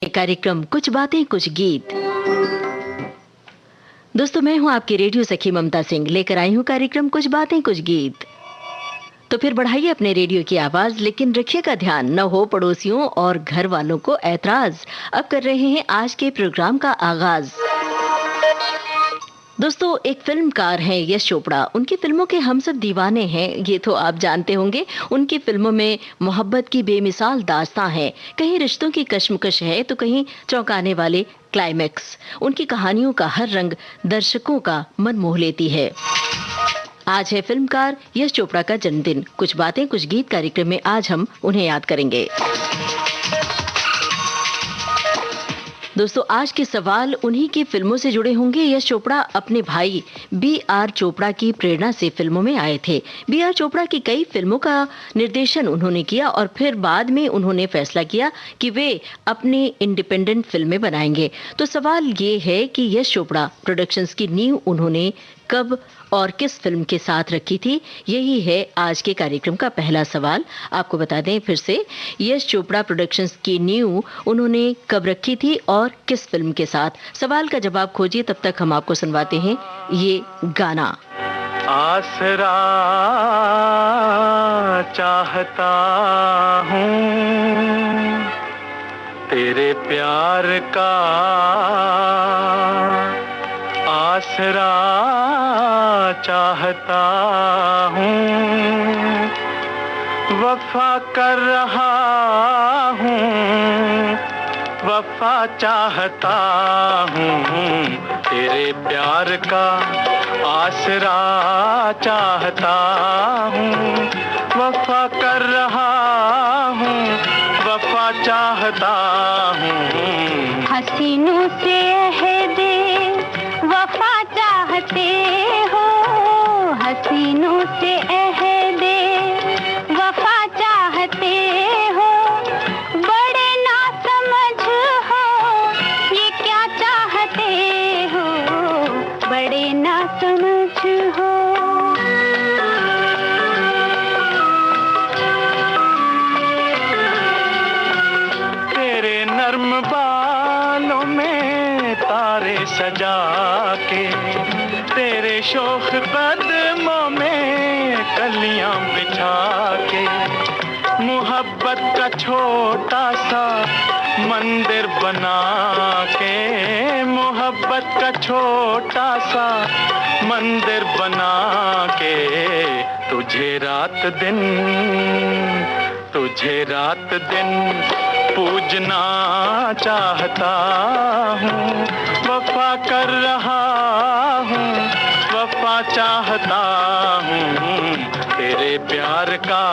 कार्यक्रम कुछ बातें कुछ गीत। दोस्तों, मैं हूं आपकी रेडियो सखी ममता सिंह, लेकर आई हूं कार्यक्रम कुछ बातें कुछ गीत। तो फिर बढ़ाइए अपने रेडियो की आवाज, लेकिन रखिएगा ध्यान न हो पड़ोसियों और घर वालों को ऐतराज। अब कर रहे हैं आज के प्रोग्राम का आगाज। दोस्तों, एक फिल्मकार हैं यश चोपड़ा। उनकी फिल्मों के हम सब दीवाने हैं, ये तो आप जानते होंगे। उनकी फिल्मों में मोहब्बत की बेमिसाल दास्तां है, कहीं रिश्तों की कश्मकश है तो कहीं चौंकाने वाले क्लाइमैक्स। उनकी कहानियों का हर रंग दर्शकों का मन मोह लेती है। आज है फिल्मकार यश चोपड़ा का जन्मदिन। कुछ बातें कुछ गीत कार्यक्रम में आज हम उन्हें याद करेंगे। दोस्तों, आज के सवाल उन्हीं की फिल्मों से जुड़े होंगे। यश चोपड़ा अपने भाई बी.आर. चोपड़ा की प्रेरणा से फिल्मों में आए थे। बी.आर. चोपड़ा की कई फिल्मों का निर्देशन उन्होंने किया और फिर बाद में उन्होंने फैसला किया कि वे अपनी इंडिपेंडेंट फिल्में बनाएंगे। तो सवाल ये है कि यश चोपड़ा प्रोडक्शंस की नींव उन्होंने कब और किस फिल्म के साथ रखी थी? यही है आज के कार्यक्रम का पहला सवाल। आपको बता दें फिर से, यश चोपड़ा प्रोडक्शंस की नींव उन्होंने कब रखी थी और किस फिल्म के साथ? सवाल का जवाब खोजिए, तब तक हम आपको सुनवाते हैं ये गाना। आसरा चाहता हूँ तेरे प्यार का, आसरा चाहता हूँ, वफा कर रहा हूँ, वफा चाहता हूँ तेरे प्यार का, आसरा चाहता हूँ, वफा कर रहा हूँ, वफा चाहता हूँ। हसीनों से अहदे वफा चाहते हो, हसीनों से अहदे वफा चाहते हो, बड़े ना समझ हो ये क्या चाहते हो, बड़े ना समझ हो। तेरे नर्म बालों में तारे सजा के, तेरे शोख कदमों में कलियां बिछा के, मोहब्बत का छोटा सा मंदिर बना के, मोहब्बत का छोटा सा मंदिर बना के, तुझे रात दिन, तुझे रात दिन पूजना चाहता हूँ, वफा कर रहा हूँ, वफा चाहता हूँ तेरे प्यार का।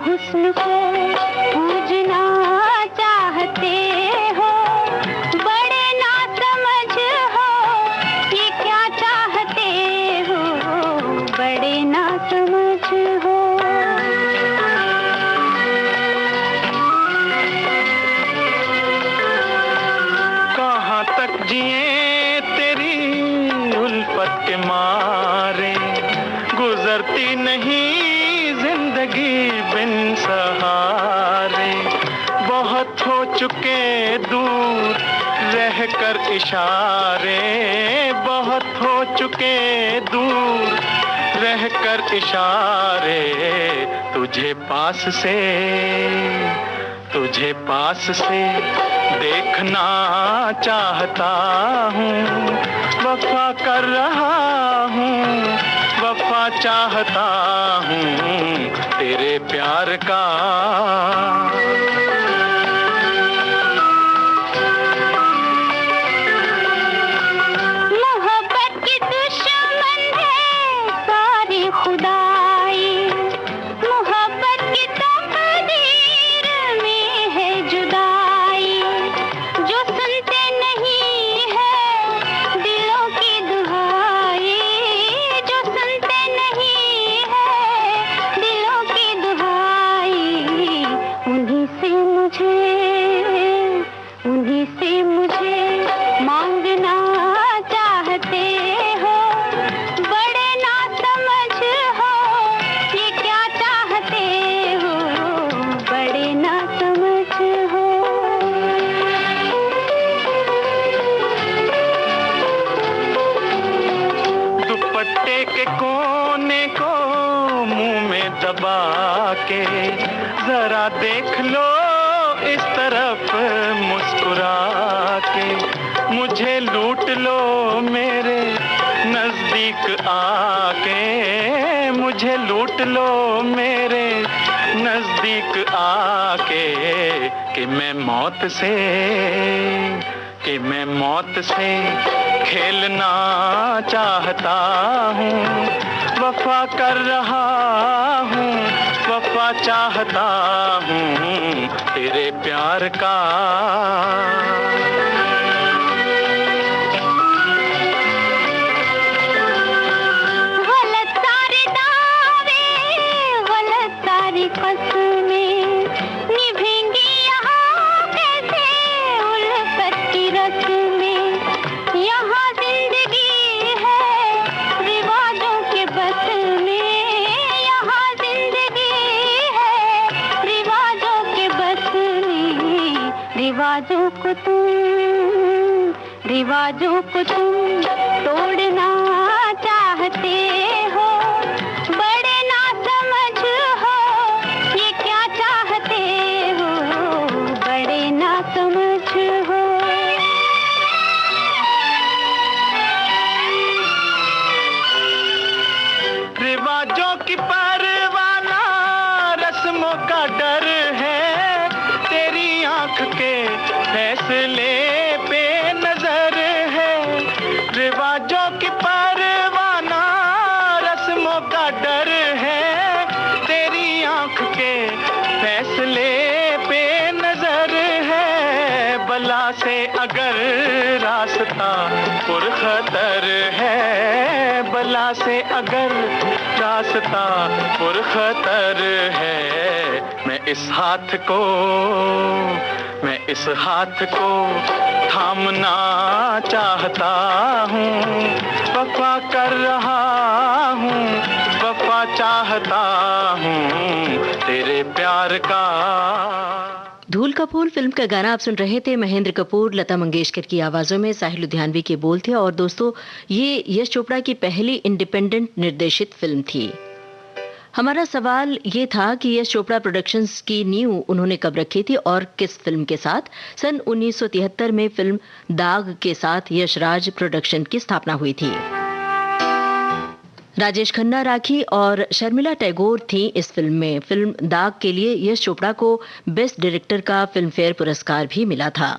हुस्न को पूजना चाहते हो, बड़े ना समझ हो ये क्या चाहते हो, बड़े ना समझ हो। कहाँ तक जिए तेरी उल्फत के मारे, गुजरती नहीं जिंदगी बिन सहारे, बहुत हो चुके दूर रह कर इशारे, बहुत हो चुके दूर रह कर इशारे, तुझे पास से, तुझे पास से देखना चाहता हूँ, वफा कर रहा हूँ, वफा चाहता हूँ तेरे प्यार का। मोहब्बत की दुश्मन है सारी खुदाई, मोहब्बत की तुझे, उन्हीं से मुझे मांगना चाहते हो। बड़े ना समझ हो, ये क्या चाहते हो, बड़े ना समझ हो। दुपट्टे के कोने को मुंह में दबा के जरा देख लो इस तरफ मुस्कुरा के। मुझे लूट लो मेरे नजदीक आके, मुझे लूट लो मेरे नजदीक आके। कि मैं मौत से खेलना चाहता हूँ। वफा कर रहा हूँ, वफा चाहता हूँ तेरे प्यार का। गलत सारे दावे, गलत सारी कस्में निभेंगी यहाँ कैसे उल्फत की रस्में। यहाँ जिंदगी है रिवाजों के बस में, यहाँ जिंदगी है रिवाजों के बस में। रिवाजों को तुम तोड़ना चाहते हो। बड़े ना समझ हो, ये क्या चाहते हो, बड़े ना समझ हो। रिवाजों की परवाना रस्मों का डर है, तेरी आंख के फैसले पे नजर है। रिवाजों की परवाना रस्मों का डर है, तेरी आंख के फैसले पे नजर है। बला से अगर रास्ता पुरखतर है, बला से अगर रास्ता पुरखतर है। मैं इस हाथ को थामना चाहता हूँ। वफा कर रहा हूँ, वफा चाहता हूँ तेरे प्यार का। धूल का फूल फिल्म का गाना आप सुन रहे थे। महेंद्र कपूर, लता मंगेशकर की आवाजों में साहिल लुधियानवी के बोल थे। और दोस्तों, ये यश चोपड़ा की पहली इंडिपेंडेंट निर्देशित फिल्म थी। हमारा सवाल ये था कि यश चोपड़ा प्रोडक्शंस की नींव उन्होंने कब रखी थी और किस फिल्म के साथ। सन 1973 में फिल्म दाग के साथ यशराज प्रोडक्शन की स्थापना हुई थी। राजेश खन्ना, राखी और शर्मिला टैगोर थी इस फिल्म में। फिल्म दाग के लिए यश चोपड़ा को बेस्ट डायरेक्टर का फिल्म फेयर पुरस्कार भी मिला था।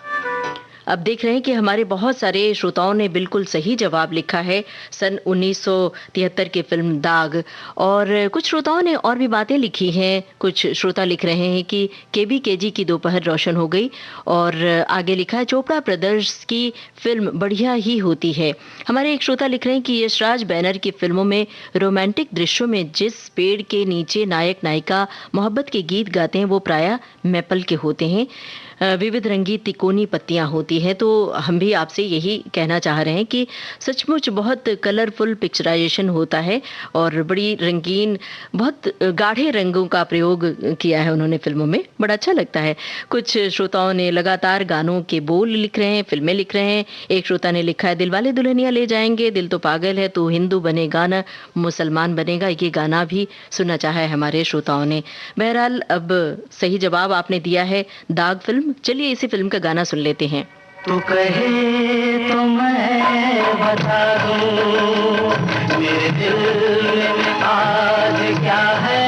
अब देख रहे हैं कि हमारे बहुत सारे श्रोताओं ने बिल्कुल सही जवाब लिखा है, सन 1973 की फिल्म दाग। और कुछ श्रोताओं ने और भी बातें लिखी हैं। कुछ श्रोता लिख रहे हैं कि केबीकेजी की दोपहर रोशन हो गई। और आगे लिखा है, चोपड़ा ब्रदर्स की फिल्म बढ़िया ही होती है। हमारे एक श्रोता लिख रहे हैं कि यशराज बैनर की फिल्मों में रोमांटिक दृश्यों में जिस पेड़ के नीचे नायक नायिका मोहब्बत के गीत गाते हैं वो प्रायः मैपल के होते हैं, विविध रंगी तिकोनी पत्तियां होती हैं। तो हम भी आपसे यही कहना चाह रहे हैं कि सचमुच बहुत कलरफुल पिक्चराइजेशन होता है और बड़ी रंगीन, बहुत गाढ़े रंगों का प्रयोग किया है उन्होंने फिल्मों में, बड़ा अच्छा लगता है। कुछ श्रोताओं ने लगातार गानों के बोल लिख रहे हैं, फिल्में लिख रहे हैं। एक श्रोता ने लिखा है, दिलवाले दुल्हनिया ले जाएंगे, दिल तो पागल है, तू हिंदू बनेगा ना मुसलमान बनेगा, ये गाना भी सुनना चाहा है हमारे श्रोताओं ने। बहरहाल अब सही जवाब आपने दिया है दाग फिल्म। चलिए इसी फिल्म का गाना सुन लेते हैं। तू कहे तो मैं बता दूं मेरे दिल में आज क्या है।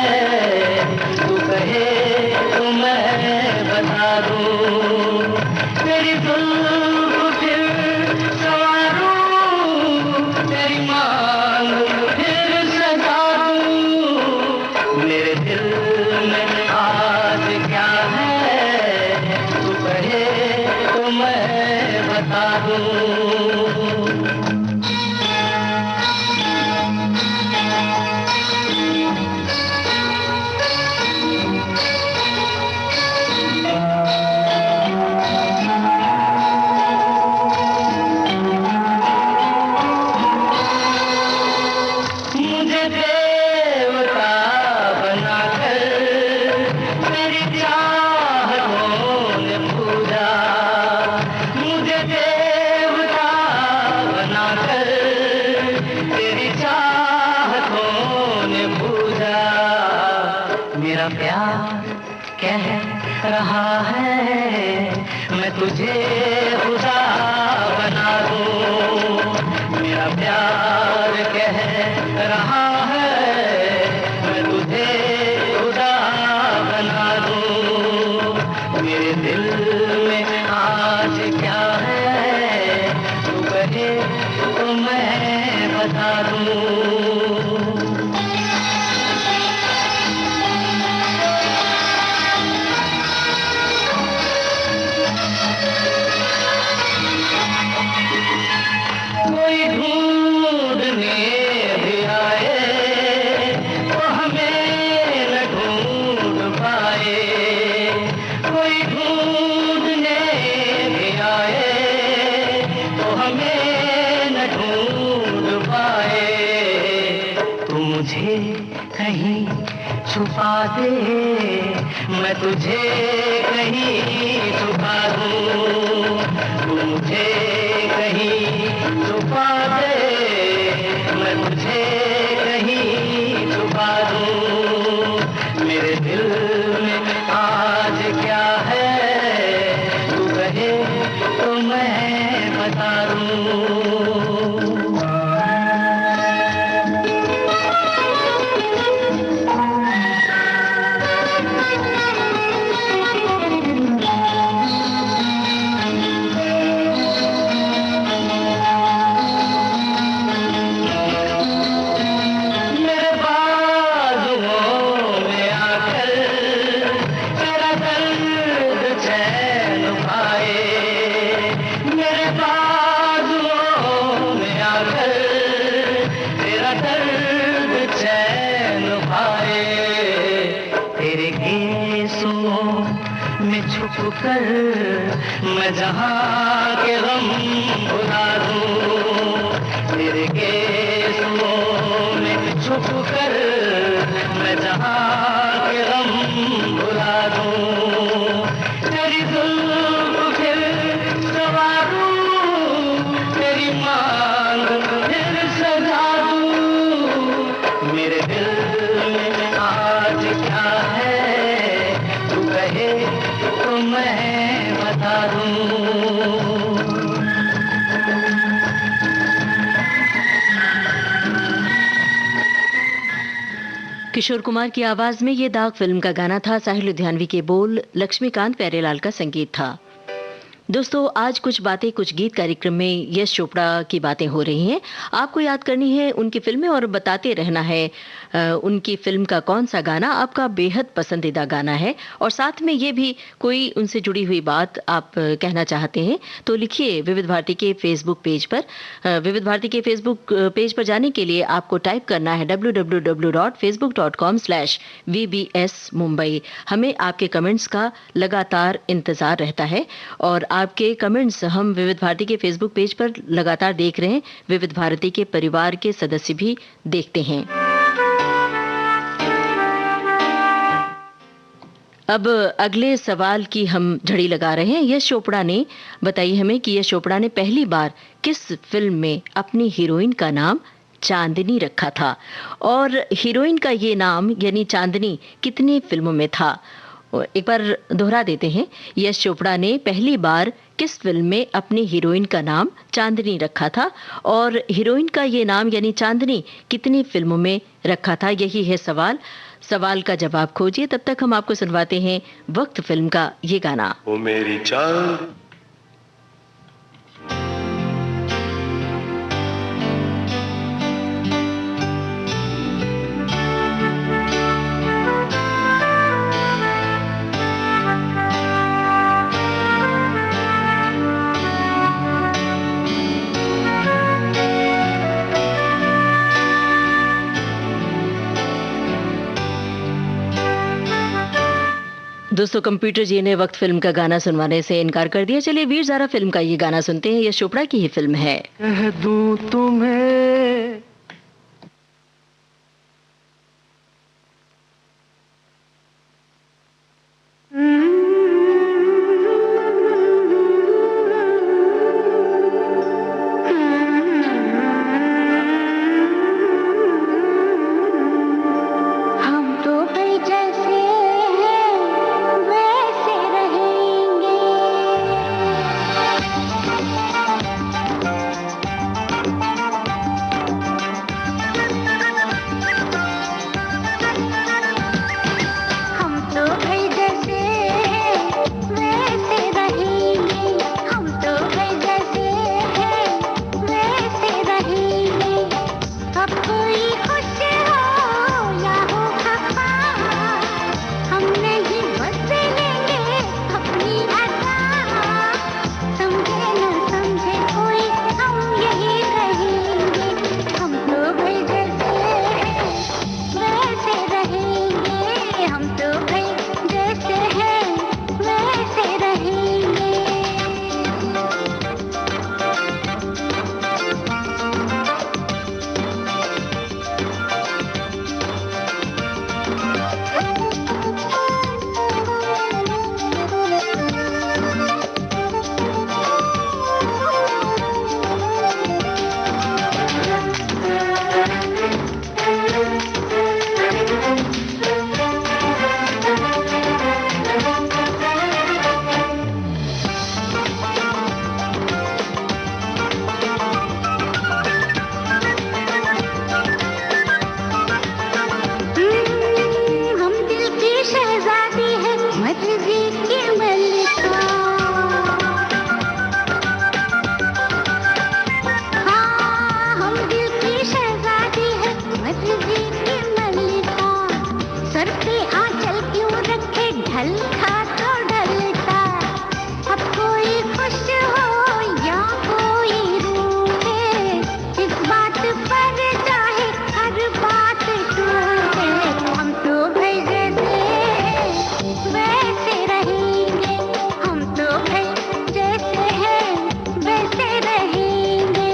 तू कहे तो मैं बता दूं तेरी जुल्फ फिर संवारूं, तेरी मांग फिर सजा दूं। मेरे दिल में आज क्या है, मैं बता दूं। 1 कह रहा है, मैं तुझे खुदा बना दूं। मेरा प्यार कह रहा है, मैं तुझे खुदा बना दूं। मेरे दिल में आज क्या है, तू कहे तो मैं बता दूं। कोई ढूंढने भी आए तो हमें न ढूंढ पाए। कोई ढूंढने भी आए तो हमें न ढूंढ पाए। तू मुझे कहीं छुपा दे, मैं तुझे कहीं छुपा दूं। तू मुझे कहीं छुपा दे, मैं तुझे कहीं छुपा दूं। मेरे दिल में आज क्या है, तू कहे तो मैं बता दूं। कर मैं जहाँ के गम भुला दूं। तेरे केसों में छुप कर मैं जहाँ के गम भुला दूं। तेरी जुल्फ फिर संवारूं, तेरी मांग फिर सजा दूं। मेरे दिल में आज क्या है, तू कहे तो मैं बता दूं। किशोर कुमार की आवाज में ये दाग फिल्म का गाना था। साहिल लुधियानवी के बोल, लक्ष्मीकांत प्यारेलाल का संगीत था। दोस्तों, आज कुछ बातें कुछ गीत कार्यक्रम में यश चोपड़ा की बातें हो रही हैं। आपको याद करनी है उनकी फिल्में और बताते रहना है उनकी फिल्म का कौन सा गाना आपका बेहद पसंदीदा गाना है। और साथ में ये भी कोई उनसे जुड़ी हुई बात आप कहना चाहते हैं तो लिखिए विविध भारती के फेसबुक पेज पर। विविध भारती के फेसबुक पेज पर जाने के लिए आपको टाइप करना है www.facebook.com/VBS मुंबई। हमें आपके कमेंट्स का लगातार इंतजार रहता है और आपके कमेंट्स हम विविध भारती के फेसबुक पेज पर लगातार देख रहे हैं। विविध भारती के परिवार के सदस्य भी देखते हैं। अब अगले सवाल की हम झड़ी लगा रहे हैं। यश चोपड़ा ने बताई हमें कि यश चोपड़ा ने पहली बार किस फिल्म में अपनी हीरोइन का नाम चांदनी रखा था, और हीरोइन का ये नाम यानी चांदनी कितनी फिल्मों में था। एक बार दोहरा देते हैं। यश चोपड़ा ने पहली बार किस फिल्म में अपनी हीरोइन का नाम चांदनी रखा था, और हीरोइन का ये नाम यानी चांदनी कितनी फिल्मों में रखा था। यही है सवाल। सवाल का जवाब खोजिए। तब तक हम आपको सुनवाते हैं वक्त फिल्म का ये गाना। ओ मेरी चांद दोस्तों, कंप्यूटर जी ने वक्त फिल्म का गाना सुनवाने से इनकार कर दिया। चलिए वीर ज़ारा फिल्म का ये गाना सुनते हैं। यश चोपड़ा की ही फिल्म है। कह दूं तुम्हें हम तो भाई जैसे हैं, हल्का तो ढलता, अब कोई खुश हो या कोई रूठे, इस बात पर चाहे हर बात टूटे, हम तो भाई जैसे वैसे रहेंगे, हम तो भाई जैसे हैं वैसे रहेंगे।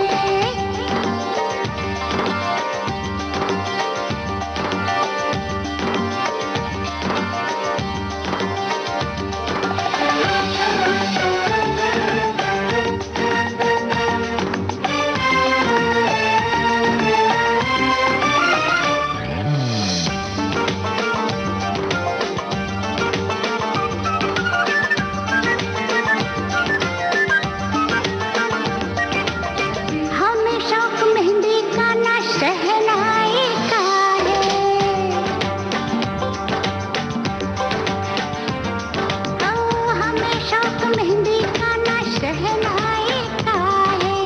हमें शौक मेहंदी का ना शहनाई का है, ओ हमें शौक मेहंदी का ना शहनाई का है,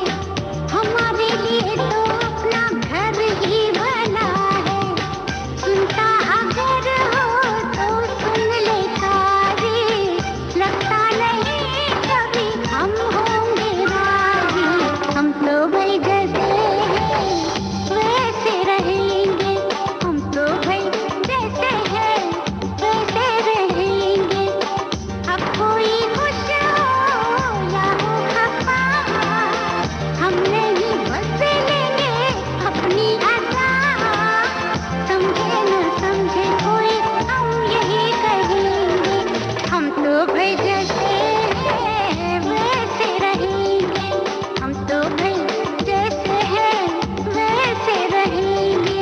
हमारे लिए तो अपना घर ही बना है, सुनता अगर हो तो सुन ले सारी, लगता नहीं कभी हम होंगे राजी, हम तो भाई जैसे हैं वैसे रहेंगे, हम तो भाई जैसे हैं वैसे रहेंगे, अब कोई खुश हो या हो खफा, हम नहीं बदलेंगे अपनी अदा, समझे न समझे कोई हम यही कहेंगे, हम तो भाई जैसे हैं वैसे रहेंगे, हम तो भाई जैसे हैं वैसे रहेंगे।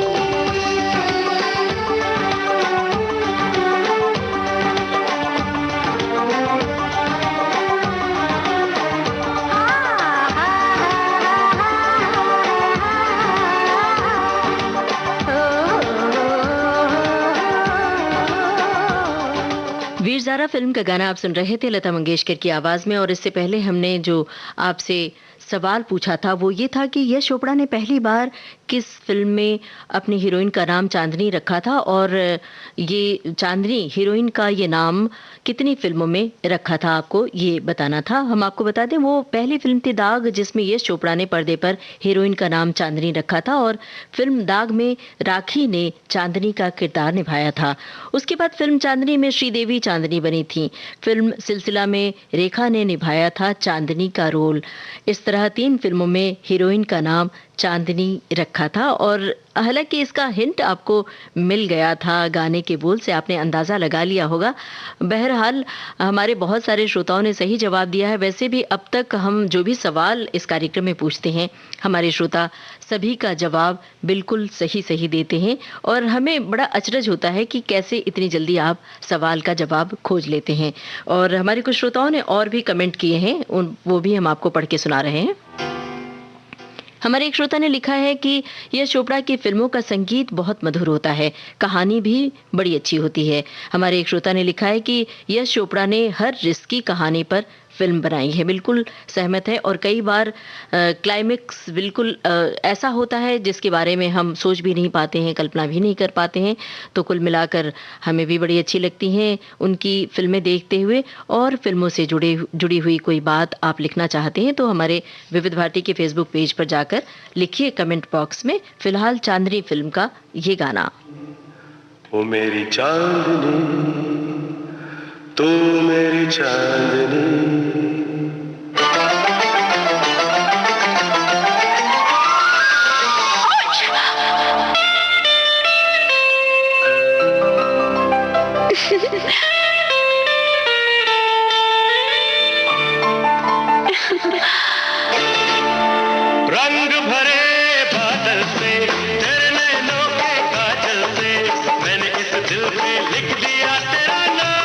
वीर ज़ारा फिल्म का गाना आप सुन रहे थे लता मंगेशकर की आवाज में। और इससे पहले हमने जो आपसे सवाल पूछा था वो ये था कि यश चोपड़ा ने पहली बार किस फिल्म में अपनी हीरोइन का नाम चांदनी रखा था, और ये चांदनी हीरोइन का ये नाम कितनी फिल्मों में रखा था, आपको ये बताना था। हम आपको बता दें वो पहली फिल्म थी दाग, जिसमें यश चोपड़ा ने पर्दे पर हीरोइन का नाम चांदनी रखा था, और फिल्म दाग में राखी ने चांदनी का किरदार निभाया था। उसके बाद फिल्म चांदनी में श्रीदेवी चांदनी बनी थी। फिल्म सिलसिला में रेखा ने निभाया था चांदनी का रोल। इस तरह 3 फिल्मों में हीरोइन का नाम चांदनी रखा था। और हालांकि इसका हिंट आपको मिल गया था गाने के बोल से, आपने अंदाज़ा लगा लिया होगा। बहरहाल हमारे बहुत सारे श्रोताओं ने सही जवाब दिया है। वैसे भी अब तक हम जो भी सवाल इस कार्यक्रम में पूछते हैं, हमारे श्रोता सभी का जवाब बिल्कुल सही सही देते हैं, और हमें बड़ा अचरज होता है कि कैसे इतनी जल्दी आप सवाल का जवाब खोज लेते हैं। और हमारे कुछ श्रोताओं ने और भी कमेंट किए हैं, वो भी हम आपको पढ़ के सुना रहे हैं। हमारे एक श्रोता ने लिखा है कि यश चोपड़ा की फिल्मों का संगीत बहुत मधुर होता है, कहानी भी बड़ी अच्छी होती है। हमारे एक श्रोता ने लिखा है कि यश चोपड़ा ने हर रिस्की कहानी पर फिल्म बनाई है। बिल्कुल सहमत है। और कई बार क्लाइमेक्स बिल्कुल ऐसा होता है जिसके बारे में हम सोच भी नहीं पाते हैं, कल्पना भी नहीं कर पाते हैं। तो कुल मिलाकर हमें भी बड़ी अच्छी लगती हैं उनकी फिल्में देखते हुए। और फिल्मों से जुड़ी हुई कोई बात आप लिखना चाहते हैं तो हमारे विविध भारती के फेसबुक पेज पर जाकर लिखिए कमेंट बॉक्स में। फिलहाल चांदनी फिल्म का ये गाना। ओ मेरी चांदनी, तू मेरी चांदनी, रंग भरे बादल से, तेरे नैनों के काजल से, मैंने इस दिल पे लिख दिया तेरा नाम।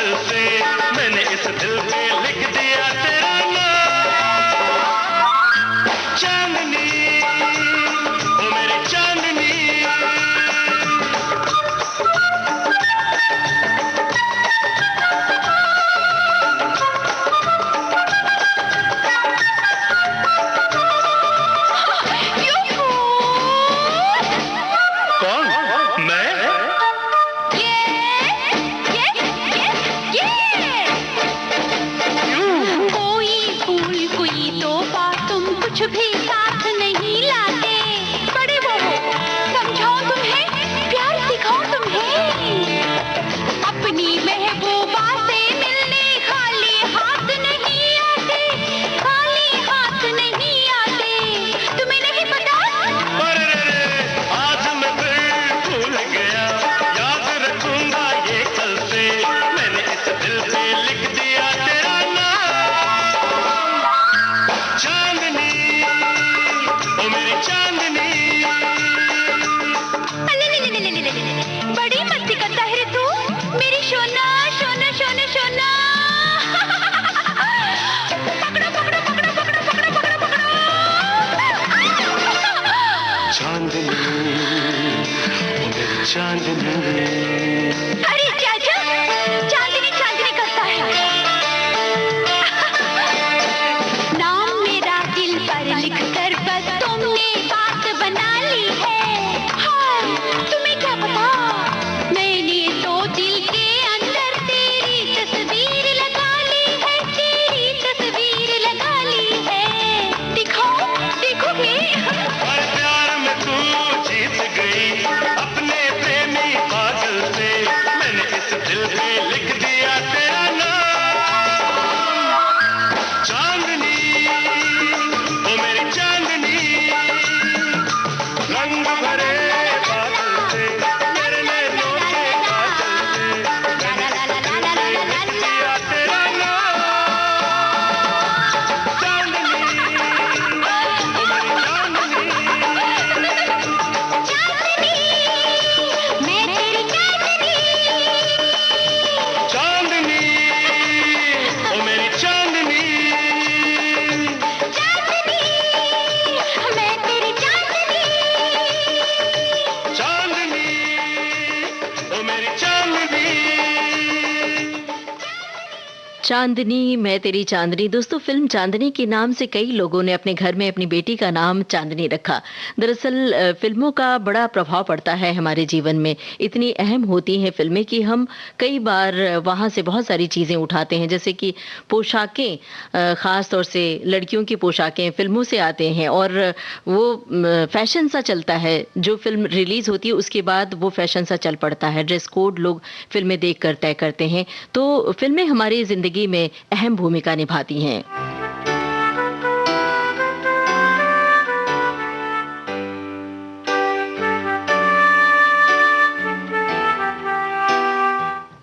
बादल से मैंने इस दिल पे लिख दिया तेरा नाम। चांदनी ओ मेरी चांदनी, कुछ भी साथ नहीं लाते, बड़े वो समझाओ तुम्हें, प्यार सिखाओ तुम्हें, अपनी महबूबा से मिलने खाली हाथ नहीं आते, खाली हाथ नहीं आते, तुम्हें नहीं पता? अरे आज मैं फिर भूल गया, याद रखूंगा ये कल से मैंने इस दिल पे लिख दिया तेरा नाम। चांदनी ओ मेरी चांदनी, बड़ी मस्ती करता है रे तू, मेरी सोना सोना सोना सोना। पकड़ो पकड़ो पकड़ो पकड़ो पकड़ो पकड़ो पकड़ो। चांदनी ओ मेरी चांदनी, अरे चाचा, चांदनी चांदनी करता है। नाम मेरा दिल पर लिख कर बस तुमने बात बना ली है। हाँ, तुम्हें क्या पता, मैंने तो दिल के अंदर तेरी तस्वीर लगा ली है, तेरी तस्वीर लगा ली है। दिखाओ, देखोगे? और प्यार में तू जीत गई अपने प्रेमी पागल से मैंने इस दिल पे लिख दिया तेरा नाम। चांदनी ओ मेरी चांदनी, रंग भरे बादल से तेरे नैनों के काजल से मैंने इस दिल पे लिख दिया तेरा नाम। चांदनी ओ मेरी चांदनी, मैं तेरी चांदनी, चांदनी ओ मेरी चांदनी, चांदनी, मैं तेरी चांदनी। चांदनी ओ मेरी चांदनी। चांदनी मैं तेरी चांदनी। दोस्तों, फिल्म चांदनी के नाम से कई लोगों ने अपने घर में अपनी बेटी का नाम चांदनी रखा। दरअसल फिल्मों का बड़ा प्रभाव पड़ता है हमारे जीवन में। इतनी अहम होती हैं फिल्में कि हम कई बार वहाँ से बहुत सारी चीज़ें उठाते हैं, जैसे कि पोशाकें, ख़ास तौर से लड़कियों की पोशाकें फिल्मों से आते हैं और वो फैशन सा चलता है। जो फिल्म रिलीज़ होती है उसके बाद वो फैशन सा चल पड़ता है, ड्रेस कोड लोग फिल्में देख कर तय करते हैं। तो फिल्में हमारी ज़िंदगी में अहम भूमिका निभाती हैं।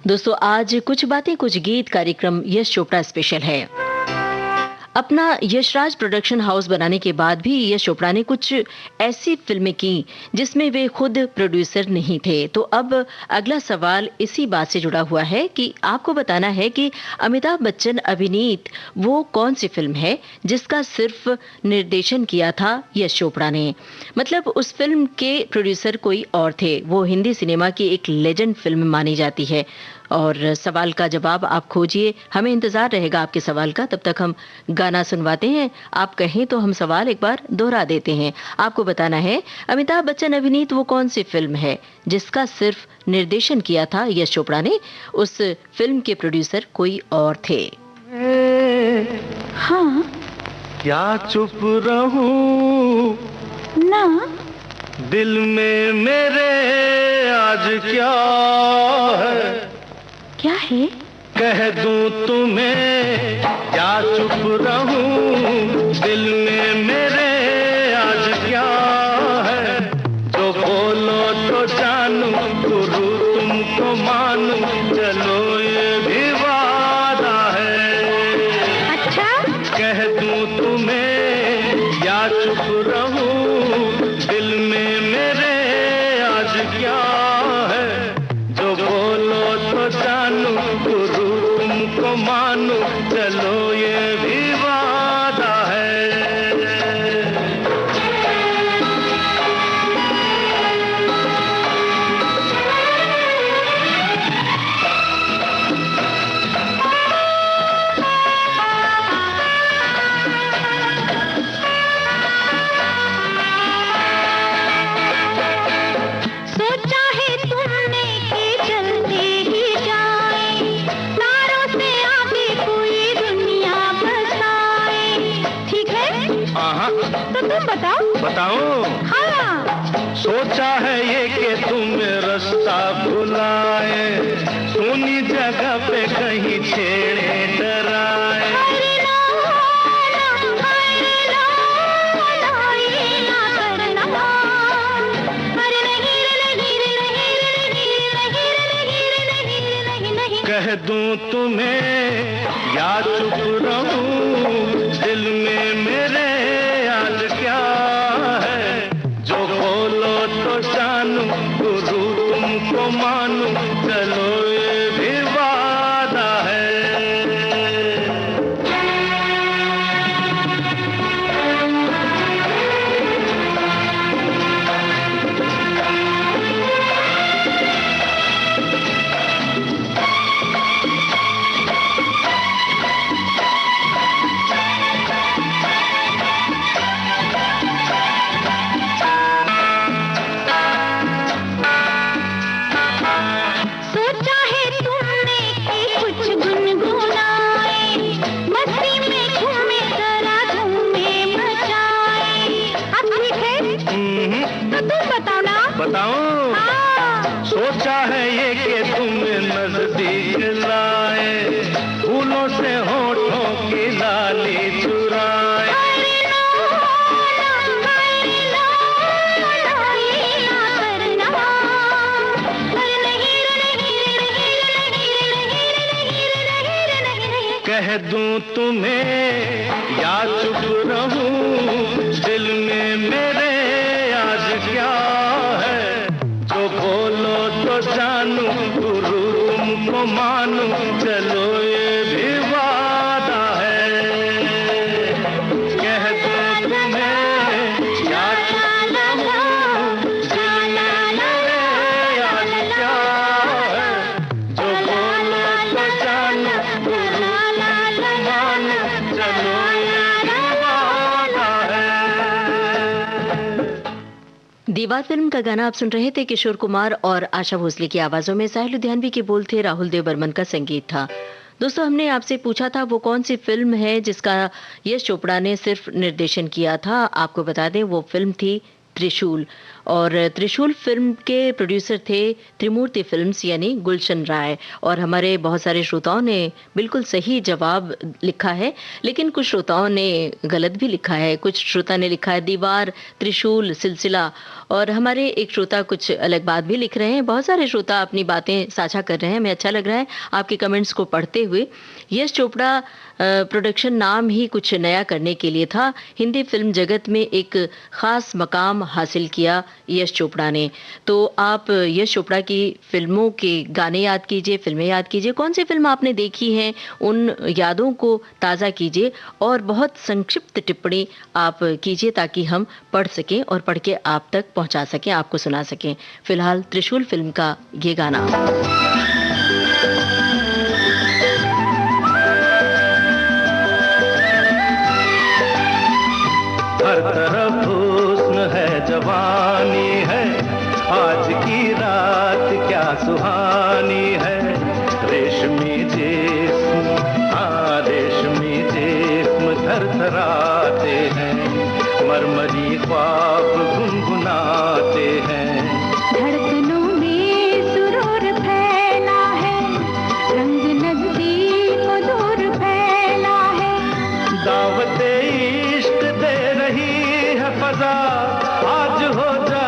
दोस्तों, आज कुछ बातें कुछ गीत कार्यक्रम यश चोपड़ा स्पेशल है। अपना यशराज प्रोडक्शन हाउस बनाने के बाद भी यश चोपड़ा ने कुछ ऐसी फिल्में की जिसमें वे खुद प्रोड्यूसर नहीं थे। तो अब अगला सवाल इसी बात से जुड़ा हुआ है कि आपको बताना है कि अमिताभ बच्चन अभिनीत वो कौन सी फिल्म है जिसका सिर्फ निर्देशन किया था यश चोपड़ा ने। मतलब उस फिल्म के प्रोड्यूसर कोई और थे। वो हिंदी सिनेमा की एक लेजेंड फिल्म मानी जाती है। और सवाल का जवाब आप खोजिए, हमें इंतजार रहेगा आपके सवाल का। तब तक हम गाना सुनवाते हैं। आप कहें तो हम सवाल एक बार दोहरा देते हैं। आपको बताना है अमिताभ बच्चन अभिनीत वो कौन सी फिल्म है जिसका सिर्फ निर्देशन किया था यश चोपड़ा ने। उस फिल्म के प्रोड्यूसर कोई और थे। हाँ क्या चुप रहूं ना, दिल में मेरे आज क्या है, क्या है? कह दूं तुम्हें क्या चुप रहूं, दिल में मेरे आज क्या है, जो बोलो तो जानूं, गुरु तुमको मानूं, चलो ये भी वादा है। अच्छा, कह दूं तुम्हें या चुप रहूं, दिल में मेरे आज क्या है, जो बोलो तो जानूं, गुरु तुमको मानूं, चलो ये भी वादा है। सोचा है तुमने कि चलते ही जाए, तारों से आगे कोई दुनिया बसाए, ठीक है? हाँ, तो तुम बताओ। बताऊं? हाँ। सोचा है ये कि तुम्हें रास्ता भुलाए, सोनी जगह पे कहीं छेड़े डराए। अरे ना, अरे ना, ये ना करना। अरे नहीं रे, नहीं रे, नहीं रे, नहीं रे, नहीं रे, नहीं रे, नहीं रे, नहीं। कह दूं तुम्हें या चुप रहूं, दिल में मेरे आज क्या है, जो बोलो तो जानूं, गुरु तुमको मानूं, चलो ये भी वादा है। सोचा है तुमने कि कुछ गुनगुनाए, मस्ती में झूमे जरा धूमे मचाए। अब ठीक है? तो तुम बताओ ना। बताऊं? हाँ। सोचा है ये कि तुम्हें नजदीक लाए, फूलों से होठों की लाली चुराए। अरे ना, अरे ना, ये ना करना। अरे नहीं रे, नहीं रे, नहीं रे, नहीं रे, नहीं रे, नहीं रे, नहीं रे, नहीं रे। कह दूं तुम्हें या चुप रहूं, दिल में मेरे आज क्या है, जो बोलो तो जानूं, गुरु तुमको मानूं, चलो ये भी वादा है। कह दूं तुम्हें या चुप रहूं, दिल में मेरे आज क्या है, जो बोलो तो जानूं, गुरु तुमको मानूं, चलो ये भी वादा है। दीवार फिल्म का गाना आप सुन रहे थे। किशोर कुमार और आशा भोसले की आवाजों में, साहिल लुधियानवी के बोल थे, राहुल देव बर्मन का संगीत था। दोस्तों, हमने आपसे पूछा था वो कौन सी फिल्म है जिसका यश चोपड़ा ने सिर्फ निर्देशन किया था। आपको बता दें वो फिल्म थी त्रिशूल, और त्रिशूल फिल्म के प्रोड्यूसर थे त्रिमूर्ति फिल्म्स यानी गुलशन राय। और हमारे बहुत सारे श्रोताओं ने बिल्कुल सही जवाब लिखा है, लेकिन कुछ श्रोताओं ने गलत भी लिखा है। कुछ श्रोता ने लिखा है दीवार, त्रिशूल, सिलसिला, और हमारे एक श्रोता कुछ अलग बात भी लिख रहे हैं। बहुत सारे श्रोता अपनी बातें साझा कर रहे हैं, हमें अच्छा लग रहा है आपके कमेंट्स को पढ़ते हुए। यश चोपड़ा प्रोडक्शन नाम ही कुछ नया करने के लिए था। हिंदी फिल्म जगत में एक खास मकाम हासिल किया यश चोपड़ा ने। तो आप यश चोपड़ा की फिल्मों के गाने याद कीजिए, फिल्में याद कीजिए, कौन सी फिल्म आपने देखी हैं उन यादों को ताज़ा कीजिए, और बहुत संक्षिप्त टिप्पणी आप कीजिए ताकि हम पढ़ सकें और पढ़ के आप तक पहुंचा सकें, आपको सुना सकें। फिलहाल त्रिशूल फिल्म का ये गाना। हर तरफ हुस्न है, जवानी है, आज की रात क्या सुहानी है। रेशमी जिस्म, हाँ रेशमी जिस्म थरथराते हैं, मरमरी ख्वाब गुनगुनाते हैं। धड़कनों में सुरूर फैला है, रंग नजदीक दूर फैला है। दावते इश्क दे रही है फजा, आज हो जा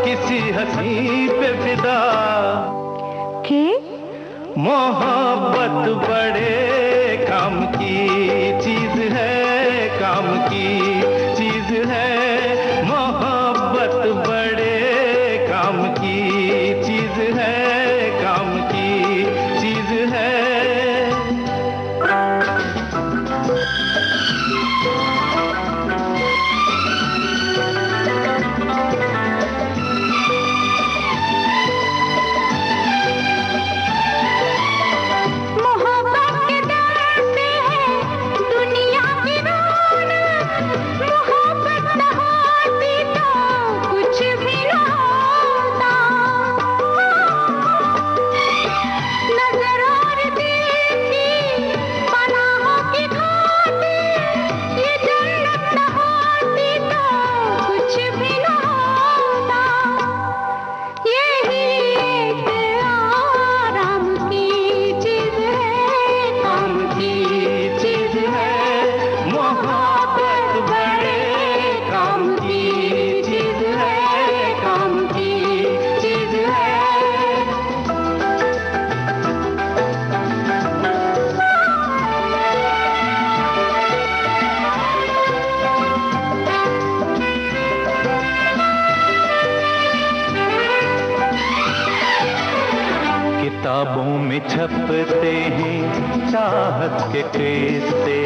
किसी हंसी पे फिदा। के मोहब्बत बड़े काम की चीज है, काम की चीज है। मोहब्बत बड़े काम की चीज है, काम की चीज है। चाहत के किस्से,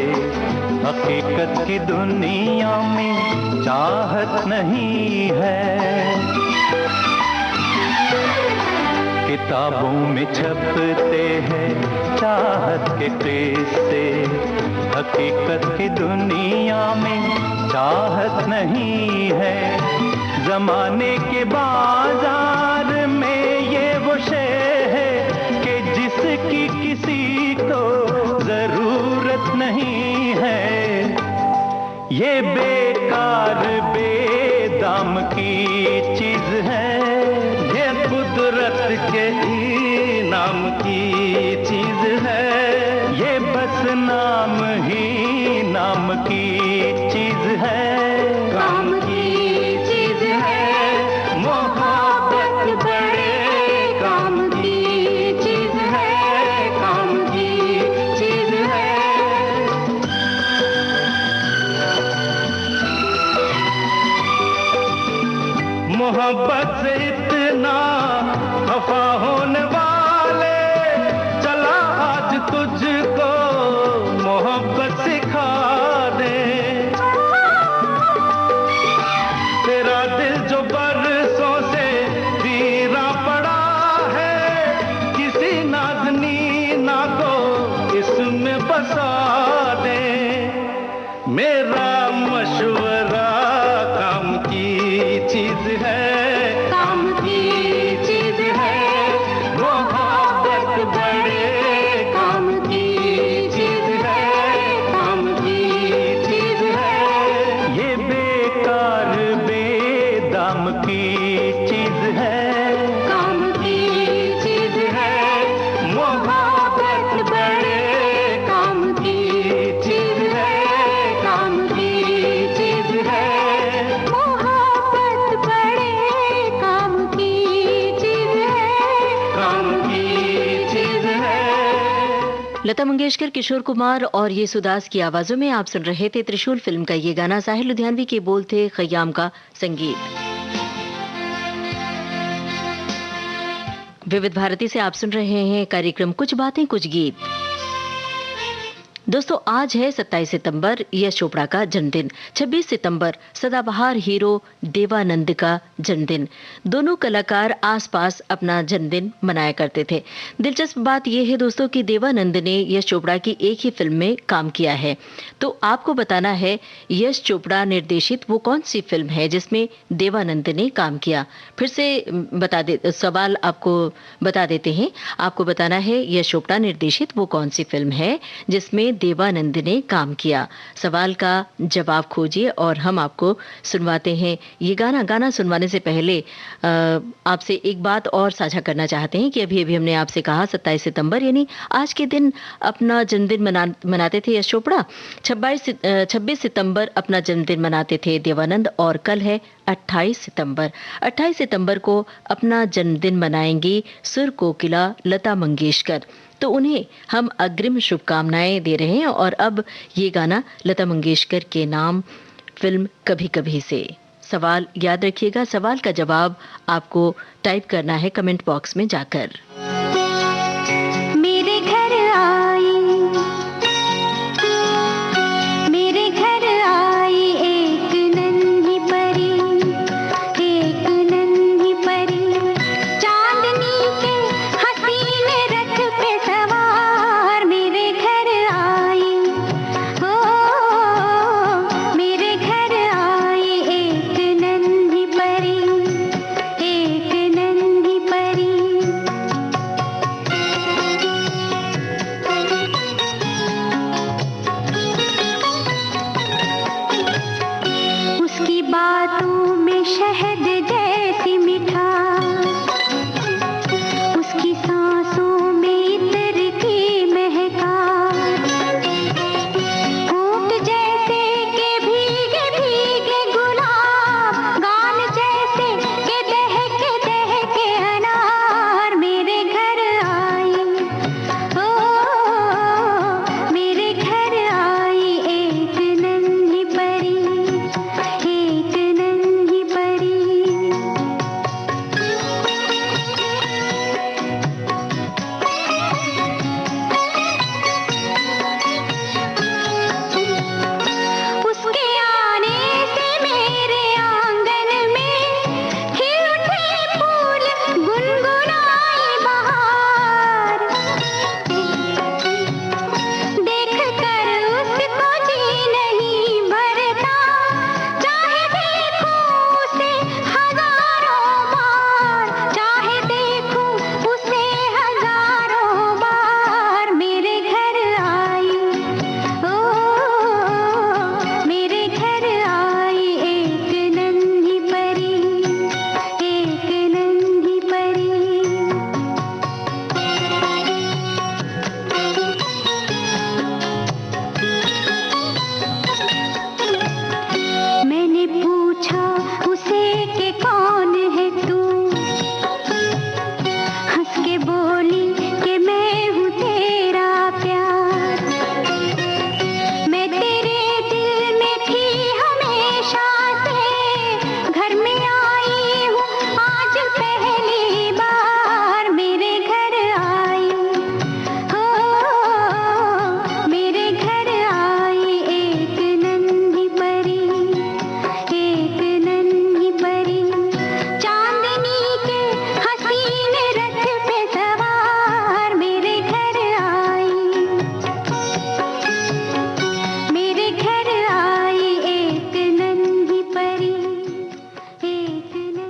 हकीकत की दुनिया में चाहत नहीं है। किताबों में छपते हैं चाहत के किस्से, हकीकत की दुनिया में चाहत नहीं है। जमाने के बाजार में ये वो शे है कि जिसकी किसी को जरूरत नहीं है। ये बेकार बेदाम की चीज है, ये कुदरत के इनाम की चीज है। ये बस नाम ही नाम की चीज है, काम की चीज है। मोहब्बत बड़े काम की चीज है, काम की चीज है। मोहब्बत से इतना खफा होने वाले, चला आज तुझको मोहब्बत सिखा दे। तेरा दिल जो बरसों से वीरा पड़ा है, किसी नाज़नीना को इसमें बसा दे। मेरा मशवरा काम की चीज है, काम की चीज है। मोहब्बत बड़े काम की चीज है, काम की चीज है। ये बेकार बेदाम की चीज है, काम की चीज है। मोहब्बत बड़े काम की चीज है, काम की चीज है। मोहब्बत बड़े काम की चीज है, काम की चीज है। लता मंगेशकर, किशोर कुमार और ये सुदास की आवाजों में आप सुन रहे थे त्रिशूल फिल्म का ये गाना। साहिल लुधियानवी के बोल थे, खयाम का संगीत। विविध भारती से आप सुन रहे हैं कार्यक्रम कुछ बातें कुछ गीत। दोस्तों, आज है 27 सितंबर, यश चोपड़ा का जन्मदिन। 26 सितंबर सदाबहार हीरो देवानंद का जन्मदिन। दोनों कलाकार आसपास अपना जन्मदिन मनाया करते थे। दिलचस्प बात यह है दोस्तों कि देवानंद ने यश चोपड़ा की एक ही फिल्म में काम किया है। तो आपको बताना है यश चोपड़ा निर्देशित वो कौन सी फिल्म है जिसमें देवानंद ने काम किया। फिर से सवाल आपको बता देते हैं। आपको बताना है यश चोपड़ा निर्देशित वो कौन सी फिल्म है जिसमें देवानंद ने काम किया। सवाल का जवाब खोजिए और हम आपको सुनवाते हैं ये गाना। गाना सुनवाने से पहले आपसे एक बात और साझा करना चाहते हैं कि अभी अभी हमने आपसे कहा 27 सितंबर यानी आज के दिन अपना जन्मदिन मनाते थे यश चोपड़ा। 26 सितंबर अपना जन्मदिन मनाते थे देवानंद और कल है 28 सितंबर। 28 सितंबर को अपना जन्मदिन मनाएंगी सुर कोकिला लता मंगेशकर। तो उन्हें हम अग्रिम शुभकामनाएं दे रहे हैं। और अब ये गाना लता मंगेशकर के नाम, फिल्म कभी कभी से। सवाल याद रखिएगा, सवाल का जवाब आपको टाइप करना है कमेंट बॉक्स में जाकर। मेरे घर आई, मेरे घर आई एक नन्ही परी, एक नन्ही परी, चांदनी के हसीन रथ पे सवार। मेरे घर आई, हो मेरे घर आई एक नन्ही परी, एक नन्ही परी।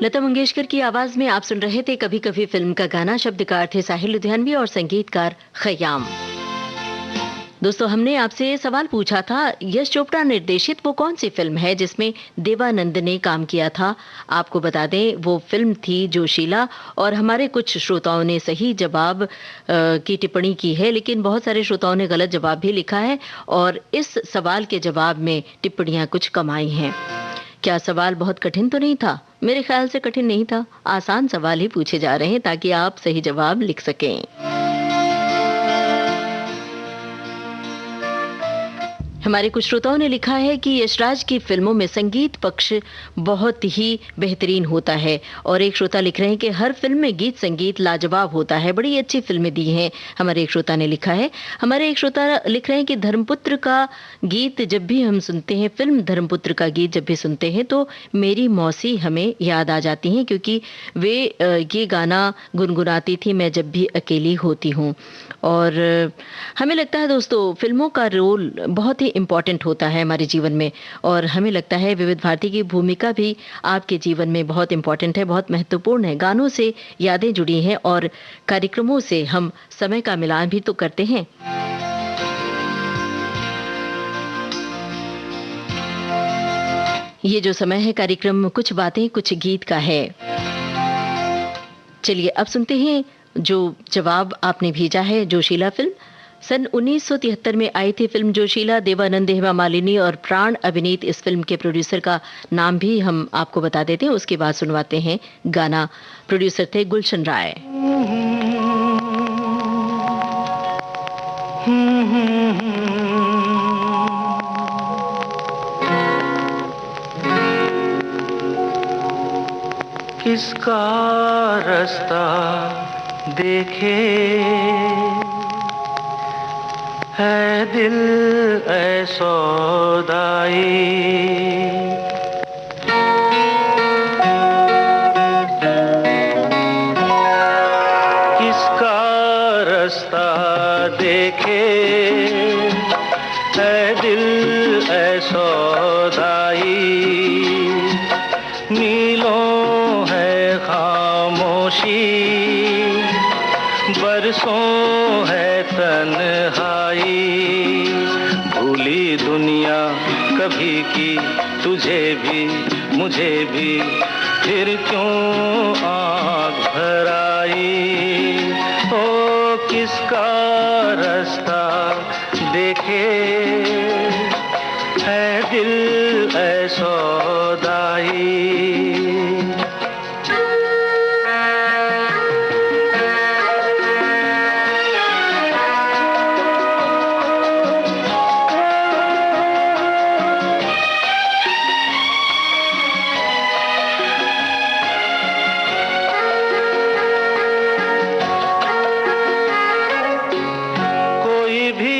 लता मंगेशकर की आवाज में आप सुन रहे थे कभी कभी फिल्म का गाना। शब्दकार थे साहिल लुधियानवी और संगीतकार खयाम। दोस्तों, हमने आपसे ये सवाल पूछा था, यश चोपड़ा निर्देशित वो कौन सी फिल्म है जिसमें देवानंद ने काम किया था। आपको बता दें वो फिल्म थी जोशीला। और हमारे कुछ श्रोताओं ने सही जवाब की टिप्पणी की है, लेकिन बहुत सारे श्रोताओं ने गलत जवाब भी लिखा है और इस सवाल के जवाब में टिप्पणियां कुछ कम आई हैं। क्या सवाल बहुत कठिन तो नहीं था? मेरे ख्याल से कठिन नहीं था, आसान सवाल ही पूछे जा रहे हैं ताकि आप सही जवाब लिख सकें। हमारे कुछ श्रोताओं ने लिखा है कि यशराज की फिल्मों में संगीत पक्ष बहुत ही बेहतरीन होता है। और एक श्रोता लिख रहे हैं कि हर फिल्म में गीत संगीत लाजवाब होता है, बड़ी अच्छी फिल्में दी हैं। हमारे एक श्रोता ने लिखा है। हमारे एक श्रोता लिख रहे हैं कि धर्मपुत्र का गीत जब भी हम सुनते हैं, फिल्म धर्मपुत्र का गीत जब भी सुनते हैं तो मेरी मौसी हमें याद आ जाती हैं, क्योंकि वे ये गाना गुनगुनाती थी मैं जब भी अकेली होती हूँ। और हमें लगता है दोस्तों, फिल्मों का रोल बहुत ही इम्पोर्टेंट होता है हमारे जीवन में। और हमें लगता है विविध भारती की भूमिका भी आपके जीवन में बहुत इम्पोर्टेंट है, बहुत महत्वपूर्ण है। गानों से यादें जुड़ी हैं और कार्यक्रमों से हम समय का मिलान भी तो करते हैं। ये जो समय है, कार्यक्रम कुछ बातें कुछ गीत का है। चलिए अब सुनते हैं जो जवाब आपने भेजा है। जोशीला फिल्म सन 1973 में आई थी फिल्म जोशीला। देवानंद, हेमा मालिनी और प्राण अभिनीत इस फिल्म के प्रोड्यूसर का नाम भी हम आपको बता देते हैं, उसके बाद सुनवाते हैं गाना। प्रोड्यूसर थे गुलशन राय। किसका रास्ता देखे है दिल ऐ सौदाई, किसका रास्ता देखे है दिल ऐ सौदाई। मीलों है खामोशी, बरसों है तन्हाई। भूली दुनिया कभी की तुझे भी मुझे भी, फिर क्यों आँख भर आई। ओ किसका रास्ता देखे है दिल ऐ सौदाई।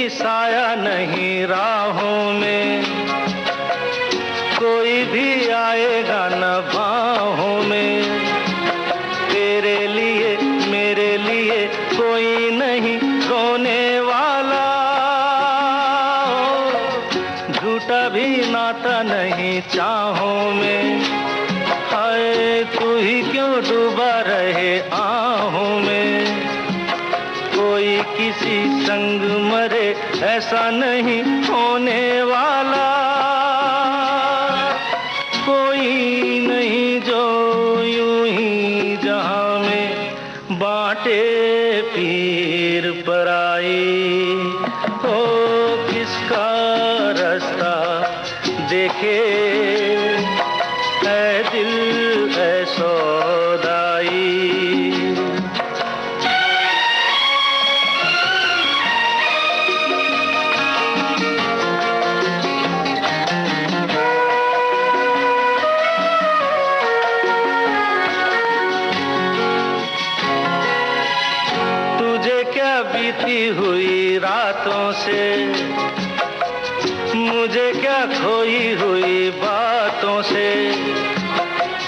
साया नहीं राहों में, कोई भी आएगा न बाहों में। तेरे लिए मेरे लिए कोई नहीं रोने वाला, झूठा भी नाता नहीं चाहों में। हाय तू ही क्यों डूबा रहे आहों में। कोई किसी संग मरे ऐसा नहीं होने वाला, कोई नहीं जो यूं ही जहां में बांटे पीर पराई। ओ किसका रास्ता देखे है दिल है सौदाई। बीती हुई रातों से मुझे क्या खोई हुई बातों से।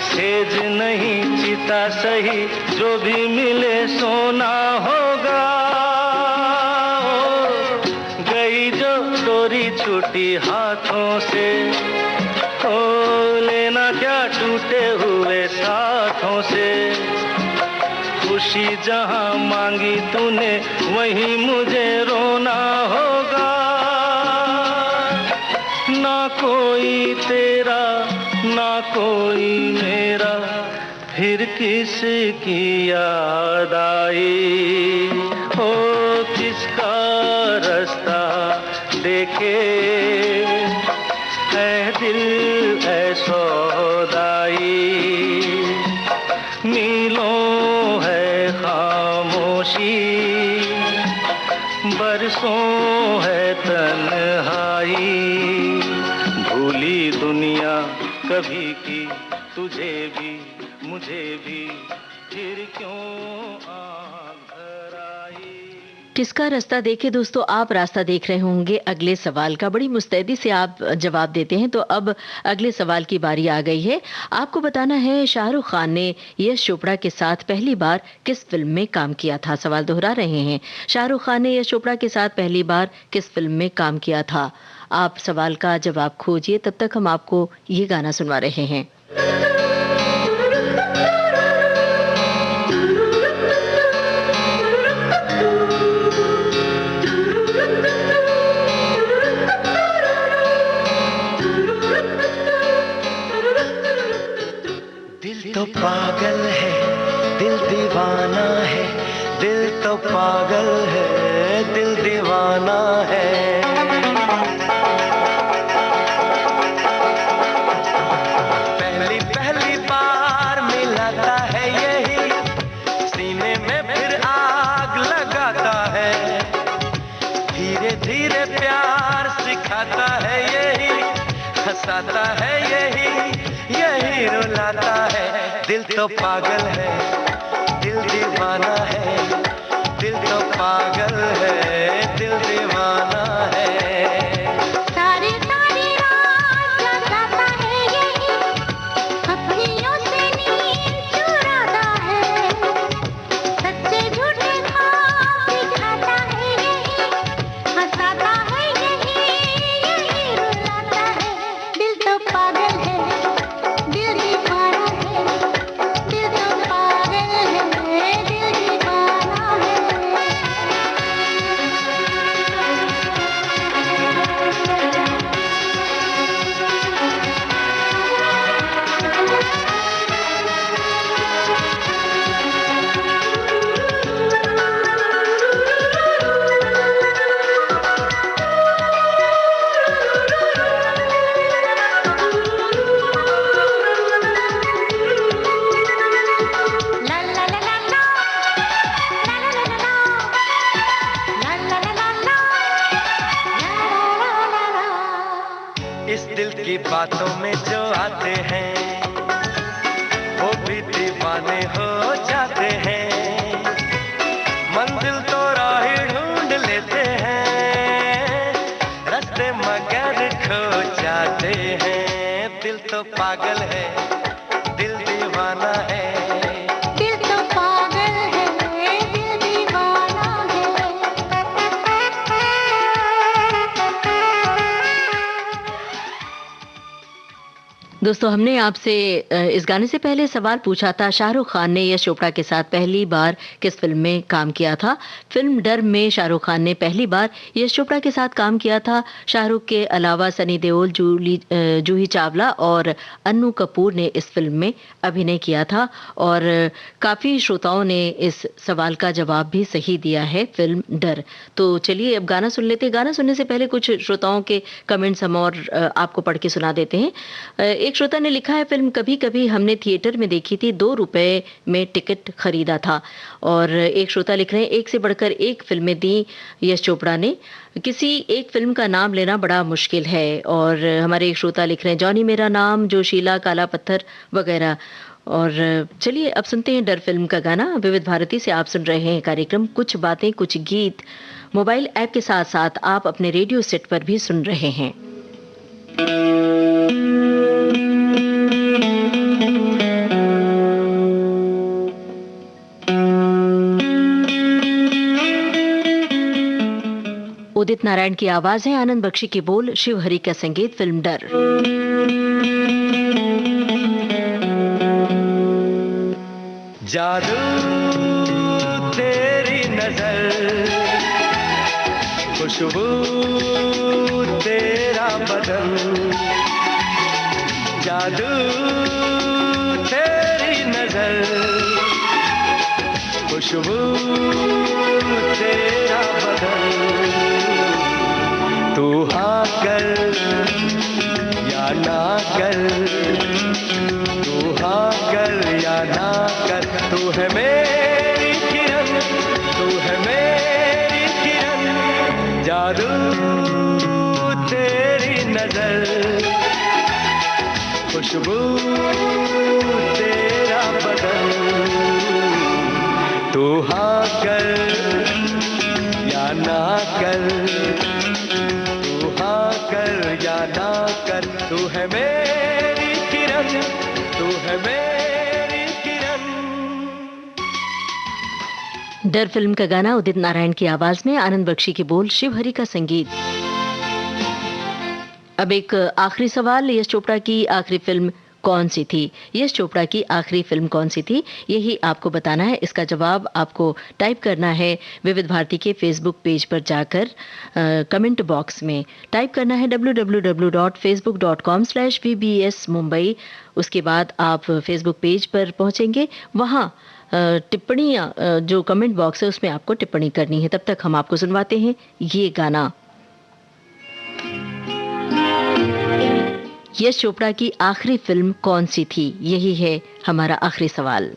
सेज नहीं चिता सही जो भी मिले सोना होगा। गई मेरी जो डोरी छूटी हाथों से, ओ लेना क्या टूटे हुए साथों से। खुशी जहां मांगी तूने वहीं मुझे रोना होगा। ना कोई तेरा ना कोई मेरा, फिर किसकी याद आई। ओ किसका रास्ता देखे है दिल है सौदाई। मीलों है खामोशी, बरसों है तन्हाई। भूली दुनिया कभी की तुझे भी मुझे भी, फिर क्यों आंधर आई। किसका रास्ता देखे दोस्तों, आप रास्ता देख रहे होंगे अगले सवाल का। बड़ी मुस्तैदी से आप जवाब देते हैं, तो अब अगले सवाल की बारी आ गई है। आपको बताना है शाहरुख खान ने यश चोपड़ा के साथ पहली बार किस फिल्म में काम किया था। सवाल दोहरा रहे हैं, शाहरुख खान ने यश चोपड़ा के साथ पहली बार किस फिल्म में काम किया था। आप सवाल का जवाब खोजिए, तब तक हम आपको ये गाना सुनवा रहे हैं। दिल तो पागल है, दिल दीवाना है। दिल तो पागल है, दिल दीवाना है। पहली पहली बार मिलाता है यही, सीने में फिर आग लगाता है। धीरे धीरे प्यार सिखाता है यही, हंसाता है यही, यही रुलाता है। दिल तो पागल है, दिल दीवाना है। दिल तो पागल है, दिल दीवाना है। सारी सारी रात जगाता है यही, अखियों से नींद चुराता है। सच्चे झूठे ख्वाब दिखाता है यही, हंसाता है यही, यही रुलाता है। दिल तो पागल है, दिल दीवाना है। दिल तो पागल है, दिल दीवाना है। La la la la la, la la la la la, la la la la la, la la la la। इस दिल की बातों में जो आते हैं, वो भी दीवाने हो जाते हैं। मंजिल तो राह ढूंढ लेते हैं, रास्ते मगर खो जाते हैं। दिल तो पागल है, दिल दीवाना है। दिल तो पागल है, दिल दीवाना है। दोस्तों, हमने आपसे इस गाने से पहले सवाल पूछा था, शाहरुख खान ने यश चोपड़ा के साथ पहली बार किस फिल्म में काम किया था। फिल्म डर में शाहरुख खान ने पहली बार यश चोपड़ा के साथ काम किया था। शाहरुख के अलावा सनी देओल, जूही चावला और अन्नू कपूर ने इस फिल्म में अभिनय किया था। और काफ़ी श्रोताओं ने इस सवाल का जवाब भी सही दिया है, फिल्म डर। तो चलिए अब गाना सुन लेते हैं। गाना सुनने से पहले कुछ श्रोताओं के कमेंट्स हम और आपको पढ़ के सुना देते हैं। एक श्रोता ने लिखा है, फिल्म कभी कभी हमने थिएटर में देखी थी, 2 रुपए में टिकट खरीदा था। और एक श्रोता लिख रहे हैं, एक से बढ़कर एक फिल्में दी यश चोपड़ा ने, किसी एक फिल्म का नाम लेना बड़ा मुश्किल है। और हमारे एक श्रोता लिख रहे हैं, जॉनी मेरा नाम, जोशीला, काला पत्थर वगैरह। और चलिए अब सुनते हैं डर फिल्म का गाना। विविध भारती से आप सुन रहे हैं कार्यक्रम कुछ बातें कुछ गीत। मोबाइल ऐप के साथ साथ आप अपने रेडियो सेट पर भी सुन रहे हैं। उदित नारायण की आवाज है, आनंद बख्शी की बोल, शिव हरि का संगीत, फिल्म डर। जादू तेरी नजर, खुशबू तेरा बदन, जादू तेरी नजर, खुशबू तेरा बदन, तू हाँ कर या ना कर, तू हाँ कर या ना कर, तू है मेरी किरण, तू है मेरी किरण, जादू तेरी नजर, खुशबू तेरा बदन, तू हाँ कर या ना कर, तू हाँ कर या ना कर, तू है मेरी किरण, तू है मेरी किरण। डर फिल्म का गाना उदित नारायण की आवाज में, आनंद बख्शी की बोल, शिव हरि का संगीत। अब एक आखिरी सवाल, यश चोपड़ा की आखिरी फिल्म कौन सी थी? यश चोपड़ा की आखिरी फिल्म कौन सी थी, यही आपको बताना है। इसका जवाब आपको टाइप करना है विविध भारती के फेसबुक पेज पर जाकर, कमेंट बॉक्स में टाइप करना है www.facebook.com/vbs Mumbai। उसके बाद आप फेसबुक पेज पर पहुंचेंगे, वहां टिप्पणियां, जो कमेंट बॉक्स है उसमें आपको टिप्पणी करनी है। तब तक हम आपको सुनवाते हैं ये गाना। यश चोपड़ा की आखिरी फिल्म कौन सी थी, यही है हमारा आखिरी सवाल।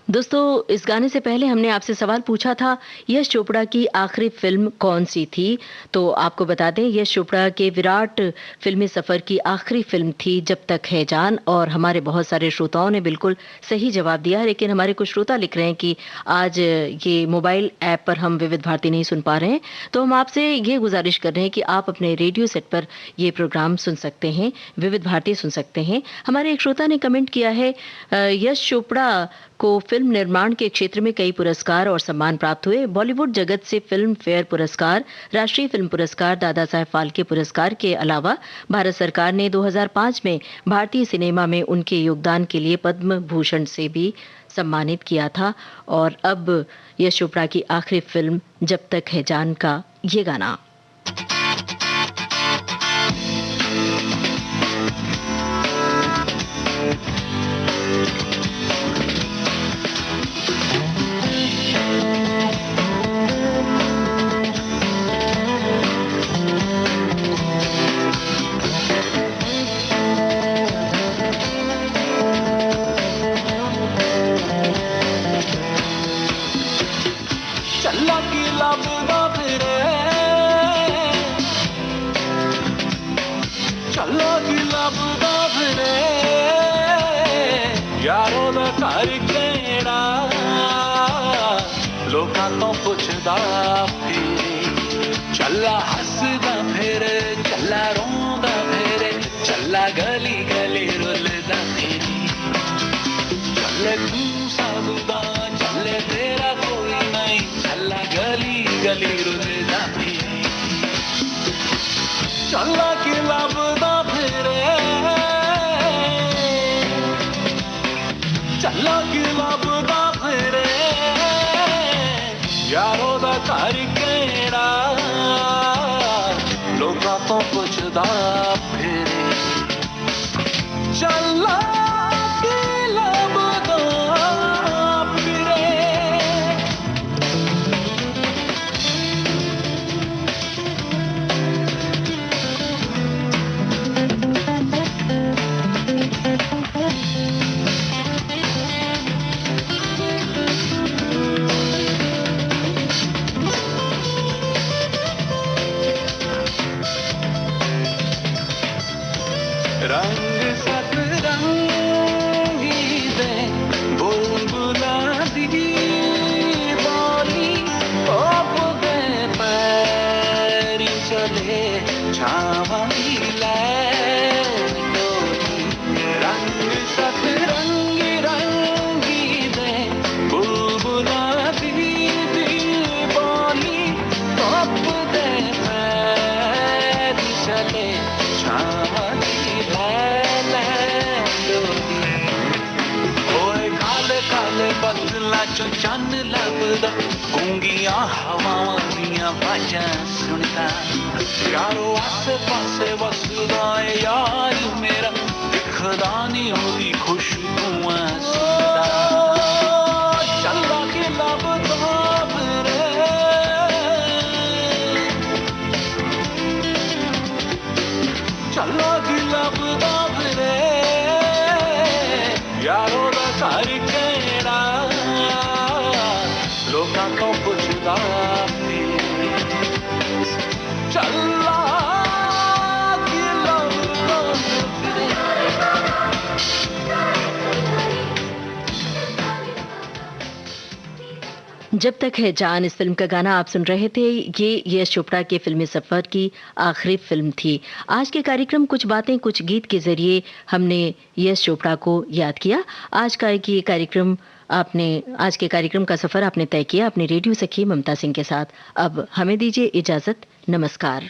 दोस्तों, इस गाने से पहले हमने आपसे सवाल पूछा था यश चोपड़ा की आखिरी फिल्म कौन सी थी। तो आपको बता दें, यश चोपड़ा के विराट फिल्मी सफर की आखिरी फिल्म थी जब तक है जान। और हमारे बहुत सारे श्रोताओं ने बिल्कुल सही जवाब दिया, लेकिन हमारे कुछ श्रोता लिख रहे हैं कि आज ये मोबाइल ऐप पर हम विविध भारती नहीं सुन पा रहे हैं। तो हम आपसे ये गुजारिश कर रहे हैं कि आप अपने रेडियो सेट पर ये प्रोग्राम सुन सकते हैं, विविध भारती सुन सकते हैं। हमारे एक श्रोता ने कमेंट किया है, यश चोपड़ा को फिल्म निर्माण के क्षेत्र में कई पुरस्कार और सम्मान प्राप्त हुए। बॉलीवुड जगत से फिल्म फेयर पुरस्कार, राष्ट्रीय फिल्म पुरस्कार, दादा साहेब फाल्के पुरस्कार के अलावा भारत सरकार ने 2005 में भारतीय सिनेमा में उनके योगदान के लिए पद्म भूषण से भी सम्मानित किया था। और अब यश चोपड़ा की आखिरी फिल्म जब तक है जान का ये गाना। यारों दा घर केड़ा लोकां तो पुछदा फिरे चला हसदा फिरे चला रोंदा फिरे चला गली गली रुलदा फिरे चले तू साबुदा चले तेरा कोई नहीं चला गली गली रुलदा फिरे चला कि लभदा फिरे चला कि लभदा फिरे यारों दा घर केड़ा लोकां तो पुछदा फिरे चला कि लभदा फिरे रंग सतरंगी दे बुलबुला दी बोली ओप दे पैरी चले छावनी लैन डोली रंग सतरंगी रंगी दे बुलबुला दी बोली ओप दे पैरी चले छावनी बदला चो चंद लभदा गूंगियां हवावां दियां बाजां सुनदा यारो आसे पासे वसदा है यार मेरा दिखदा नी ओदी खुशबूआं सुनदा चला के लभदा फिरे चला के लभदा फिरे यारो दा घर केड़ा लोकां तो पुछदा फिरे चला कि लभदा फिरे जब तक है जान इस फिल्म का गाना आप सुन रहे थे। ये यश चोपड़ा के फिल्मी सफर की आखिरी फिल्म थी। आज के कार्यक्रम कुछ बातें कुछ गीत के जरिए हमने यश चोपड़ा को याद किया। आज के कार्यक्रम का सफर आपने तय किया अपने रेडियो सखी ममता सिंह के साथ। अब हमें दीजिए इजाजत। नमस्कार।